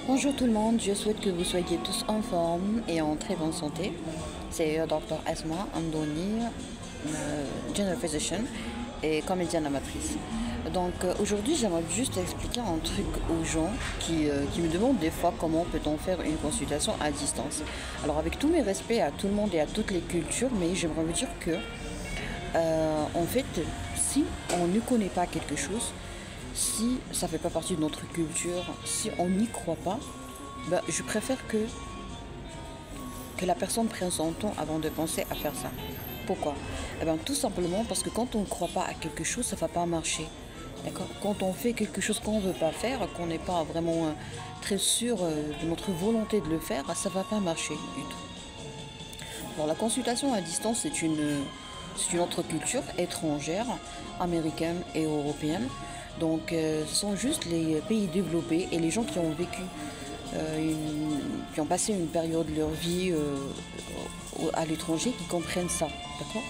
Bonjour tout le monde, je souhaite que vous soyez tous en forme et en très bonne santé. C'est Dr Asma Andoni, General Physician et comédienne amatrice. Aujourd'hui j'aimerais juste expliquer un truc aux gens qui me demandent des fois comment peut-on faire une consultation à distance. Alors avec tous mes respects à tout le monde et à toutes les cultures, mais j'aimerais vous dire que en fait si on ne connaît pas quelque chose, si ça ne fait pas partie de notre culture, si on n'y croit pas, ben, je préfère que la personne prenne son temps avant de penser à faire ça. Pourquoi? Eh ben, tout simplement parce que quand on ne croit pas à quelque chose, ça ne va pas marcher. D'accord? Quand on fait quelque chose qu'on ne veut pas faire, qu'on n'est pas vraiment très sûr de notre volonté de le faire, ça ne va pas marcher du tout. Alors, la consultation à distance, c'est une autre culture étrangère, américaine et européenne. Ce sont juste les pays développés et les gens qui ont vécu, qui ont passé une période de leur vie à l'étranger qui comprennent ça. D'accord?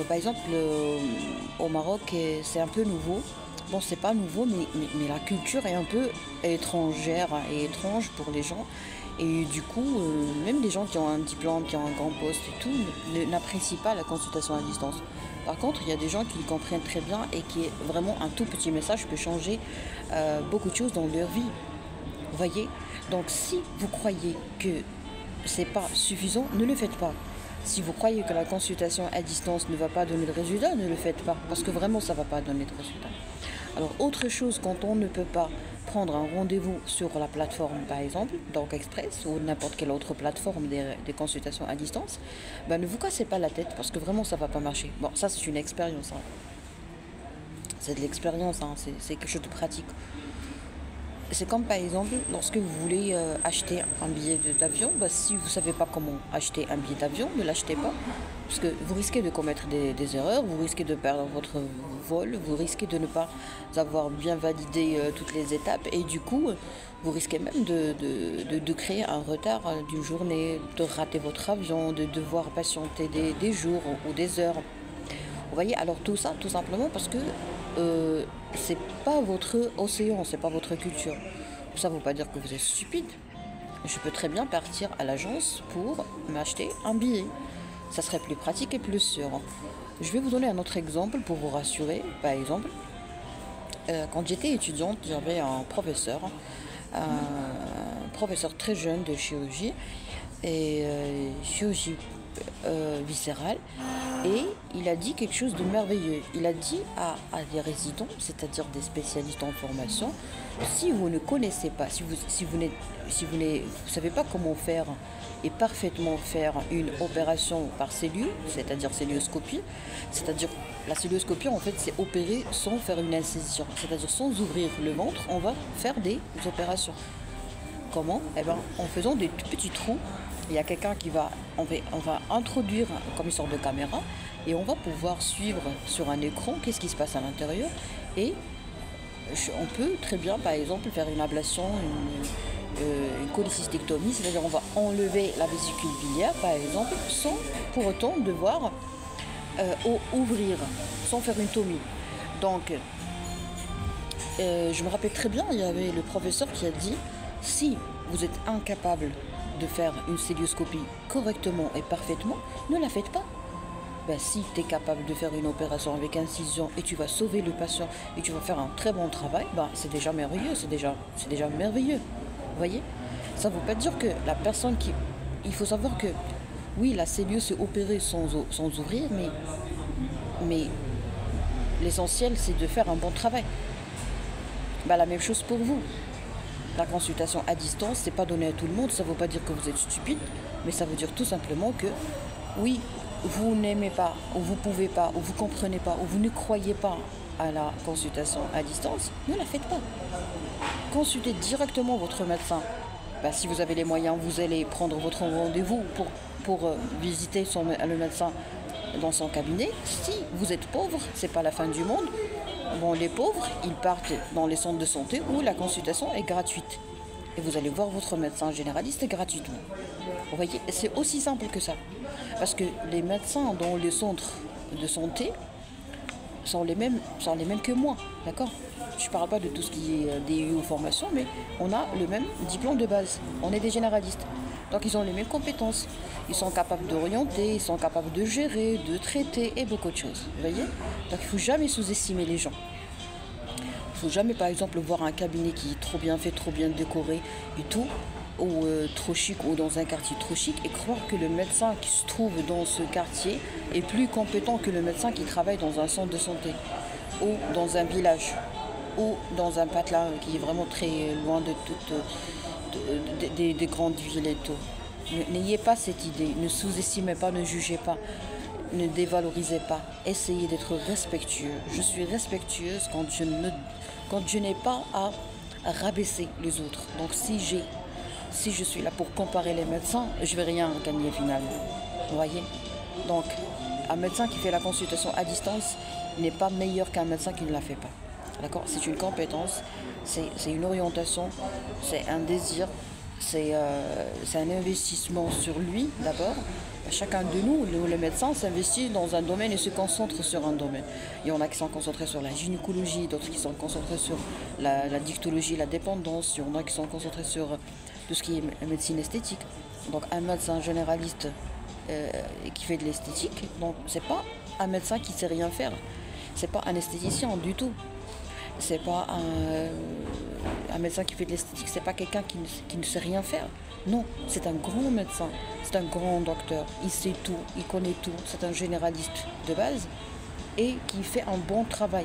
Par exemple, au Maroc, c'est un peu nouveau. Bon, c'est pas nouveau, mais la culture est un peu étrangère et étrange pour les gens. Et du coup, même les gens qui ont un diplôme, qui ont un grand poste et tout, n'apprécient pas la consultation à distance. Par contre, il y a des gens qui le comprennent très bien et qui est vraiment un tout petit message peut changer beaucoup de choses dans leur vie. Vous voyez? Donc si vous croyez que c'est pas suffisant, ne le faites pas. Si vous croyez que la consultation à distance ne va pas donner de résultat, ne le faites pas. Parce que vraiment, ça ne va pas donner de résultat. Alors, autre chose, quand on ne peut pas prendre un rendez-vous sur la plateforme, par exemple, donc Express ou n'importe quelle autre plateforme des consultations à distance, ben, ne vous cassez pas la tête parce que vraiment, ça ne va pas marcher. Bon, ça, c'est une expérience. Hein. C'est de l'expérience, hein. C'est quelque chose de pratique. C'est comme par exemple, lorsque vous voulez acheter un billet d'avion, bah, si vous ne savez pas comment acheter un billet d'avion, ne l'achetez pas. Parce que vous risquez de commettre des erreurs, vous risquez de perdre votre vol, vous risquez de ne pas avoir bien validé toutes les étapes et du coup, vous risquez même de créer un retard d'une journée, de rater votre avion, de devoir patienter des jours ou des heures. Vous voyez, alors tout ça, tout simplement parce que c'est pas votre océan, c'est pas votre culture. Ça ne veut pas dire que vous êtes stupide. Je peux très bien partir à l'agence pour m'acheter un billet. Ça serait plus pratique et plus sûr. Je vais vous donner un autre exemple pour vous rassurer. Par exemple, quand j'étais étudiante, j'avais un professeur très jeune de chirurgie et chirurgie viscérale. Et il a dit quelque chose de merveilleux. Il a dit à des résidents, c'est-à-dire des spécialistes en formation, si vous ne connaissez pas, si vous ne savez pas comment faire et parfaitement faire une opération par cellule, c'est-à-dire celluloscopie, c'est-à-dire la celluloscopie en fait c'est opérer sans faire une incision, c'est-à-dire sans ouvrir le ventre, on va faire des opérations. Comment? Eh bien, en faisant des petits trous. Il y a quelqu'un on va introduire comme une sorte de caméra et on va pouvoir suivre sur un écran qu'est-ce qui se passe à l'intérieur et on peut très bien par exemple faire une ablation, une cholécystectomie, c'est-à-dire on va enlever la vésicule biliaire par exemple sans pour autant devoir ouvrir, sans faire une tomie. Donc je me rappelle très bien, il y avait le professeur qui a dit si vous êtes incapable de faire une célioscopie correctement et parfaitement, ne la faites pas. Ben, si tu es capable de faire une opération avec incision et tu vas sauver le patient et tu vas faire un très bon travail, ben, c'est déjà merveilleux, c'est déjà merveilleux. Vous voyez? Ça ne veut pas dire que la personne qui... Il faut savoir que, oui, la cellule s'est opérée sans ouvrir, mais l'essentiel, c'est de faire un bon travail. Ben, la même chose pour vous. La consultation à distance, c'est pas donné à tout le monde, ça ne veut pas dire que vous êtes stupide, mais ça veut dire tout simplement que, oui, vous n'aimez pas, ou vous pouvez pas, ou vous comprenez pas, ou vous ne croyez pas à la consultation à distance, ne la faites pas. Consultez directement votre médecin. Ben, si vous avez les moyens, vous allez prendre votre rendez-vous pour visiter le médecin dans son cabinet. Si vous êtes pauvre, c'est pas la fin du monde. Bon, les pauvres, ils partent dans les centres de santé où la consultation est gratuite. Et vous allez voir votre médecin généraliste gratuitement. Vous voyez, c'est aussi simple que ça. Parce que les médecins dans les centres de santé, sont les mêmes que moi, d'accord? Je ne parle pas de tout ce qui est DU ou formation, mais on a le même diplôme de base. On est des généralistes. Donc ils ont les mêmes compétences. Ils sont capables d'orienter, ils sont capables de gérer, de traiter et beaucoup de choses. Vous voyez? Donc il ne faut jamais sous-estimer les gens. Il ne faut jamais, par exemple, voir un cabinet qui est trop bien fait, trop bien décoré et tout, ou trop chic, ou dans un quartier trop chic, et croire que le médecin qui se trouve dans ce quartier est plus compétent que le médecin qui travaille dans un centre de santé, ou dans un village, ou dans un patelin qui est vraiment très loin de toutes des grandes villes et tout. N'ayez pas cette idée, ne sous-estimez pas, ne jugez pas, ne dévalorisez pas, essayez d'être respectueux. Je suis respectueuse quand je n'ai pas à rabaisser les autres. Donc si je suis là pour comparer les médecins, je ne vais rien gagner finalement. Vous voyez? Donc un médecin qui fait la consultation à distance n'est pas meilleur qu'un médecin qui ne la fait pas. D'accord? C'est une compétence, c'est une orientation, c'est un désir, c'est un investissement sur lui d'abord. Chacun de nous, le médecin, s'investit dans un domaine et se concentre sur un domaine. Il y en a qui sont concentrés sur la gynécologie, d'autres qui sont concentrés sur la dictologie, la dépendance. Il y en a qui sont concentrés sur tout ce qui est médecine esthétique. Donc un médecin généraliste qui fait de l'esthétique, donc c'est pas un médecin qui sait rien faire. C'est pas un esthéticien du tout. C'est pas un médecin qui fait de l'esthétique, c'est pas quelqu'un qui ne sait rien faire. Non, c'est un grand médecin, c'est un grand docteur, il sait tout, il connaît tout, c'est un généraliste de base et qui fait un bon travail.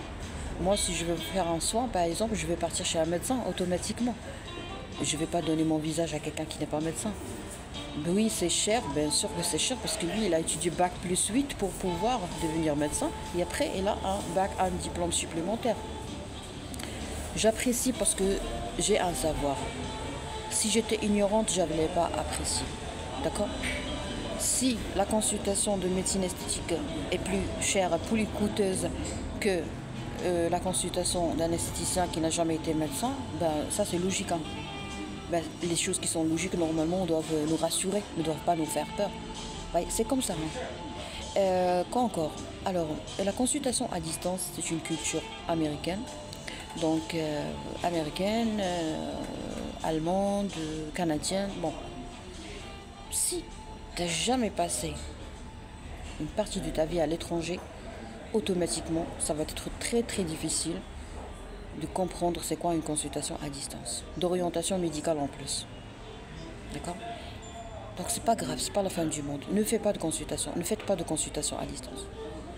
Moi, si je veux faire un soin, par exemple, je vais partir chez un médecin automatiquement. Je ne vais pas donner mon visage à quelqu'un qui n'est pas médecin. Mais oui, c'est cher, bien sûr que c'est cher, parce que lui, il a étudié Bac plus 8 pour pouvoir devenir médecin, et après, il a un diplôme supplémentaire. J'apprécie parce que j'ai un savoir. Si j'étais ignorante, je n'allais pas apprécier. D'accord? Si la consultation de médecine esthétique est plus chère, plus coûteuse que la consultation d'un esthéticien qui n'a jamais été médecin, ben, ça c'est logique. Hein. Ben, les choses qui sont logiques, normalement, doivent nous rassurer, ne doivent pas nous faire peur. Ouais, c'est comme ça. Hein. Quoi encore? Alors, la consultation à distance, c'est une culture américaine. Donc, américaine, allemande, canadienne. Bon, si tu n'as jamais passé une partie de ta vie à l'étranger, automatiquement, ça va être très très difficile de comprendre c'est quoi une consultation à distance, d'orientation médicale en plus. D'accord? Donc c'est pas grave, c'est pas la fin du monde. Ne faites pas de consultation, ne faites pas de consultation à distance.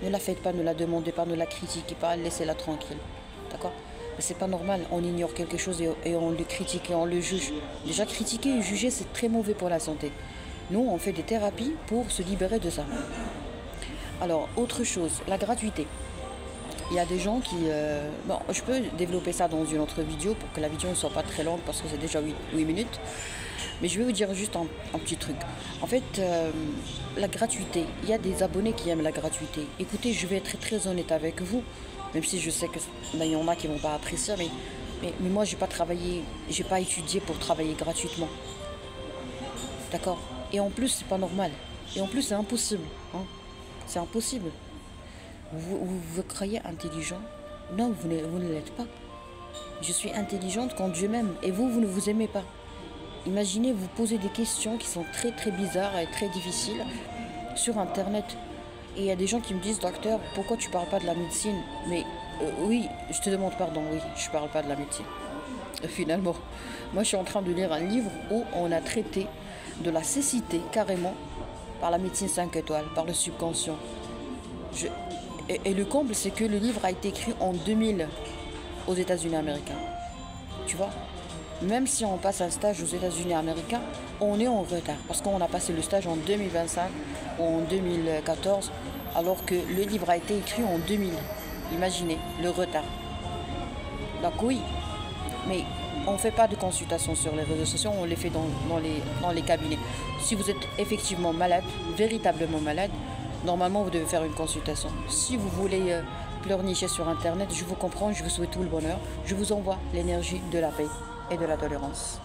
Ne la faites pas, ne la demandez pas, ne la critiquez pas, laissez-la tranquille. D'accord? C'est pas normal, on ignore quelque chose et on le critique et on le juge. Déjà critiquer et juger, c'est très mauvais pour la santé. Nous, on fait des thérapies pour se libérer de ça. Alors, autre chose, la gratuité. Il y a des gens qui... bon, je peux développer ça dans une autre vidéo pour que la vidéo ne soit pas très longue parce que c'est déjà 8 minutes. Mais je vais vous dire juste un petit truc. En fait, la gratuité, il y a des abonnés qui aiment la gratuité. Écoutez, je vais être très honnête avec vous. Même si je sais qu'il y en a qui ne vont pas apprécier, mais moi, je n'ai pas travaillé, je n'ai pas étudié pour travailler gratuitement. D'accord? Et en plus, c'est pas normal. Et en plus, c'est impossible. Hein? C'est impossible. Vous croyez intelligent? Non, vous ne l'êtes pas. Je suis intelligente quand Dieu m'aime. Et vous ne vous aimez pas. Imaginez, vous posez des questions qui sont très très bizarres et très difficiles sur Internet. Et il y a des gens qui me disent, docteur, pourquoi tu ne parles pas de la médecine? Mais oui, je te demande pardon, oui, je ne parle pas de la médecine. Finalement, moi je suis en train de lire un livre où on a traité de la cécité carrément par la médecine 5 étoiles, par le subconscient. Et le comble, c'est que le livre a été écrit en 2000 aux États-Unis américains. Tu vois? Même si on passe un stage aux États-Unis américains, on est en retard. Parce qu'on a passé le stage en 2025 ou en 2014, alors que le livre a été écrit en 2000. Imaginez le retard. Donc oui, mais on ne fait pas de consultation sur les réseaux sociaux, on les fait dans les cabinets. Si vous êtes effectivement malade, véritablement malade, normalement vous devez faire une consultation. Si vous voulez pleurnicher sur Internet, je vous comprends, je vous souhaite tout le bonheur. Je vous envoie l'énergie de la paix et de la tolérance.